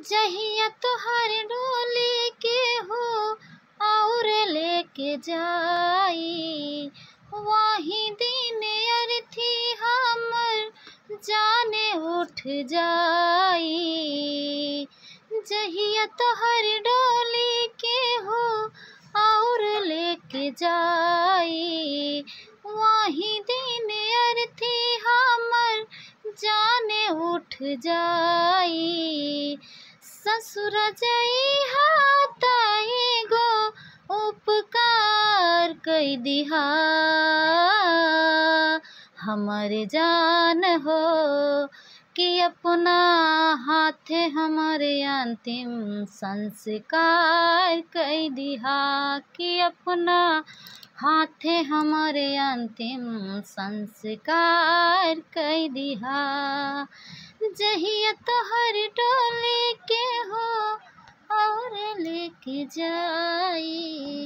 जहिया तोहर डोली के हो और लेके जाई, वही दिन अर्थी हमर जाने उठ जाई। जहिया तोहर डोली के हो और लेके जाई, वही दिन अर्थी हमर जाने उठ जाई। ससुर जइहा ताई गो उपकार कई दिहा, हमर जान हो कि अपना हाथे हमारे अंतिम संस्कार कई दिहा, कि अपना हाथे हमारे अंतिम संस्कार कई दिहा। जहिया तोहर डोली के हो और लेके जाई।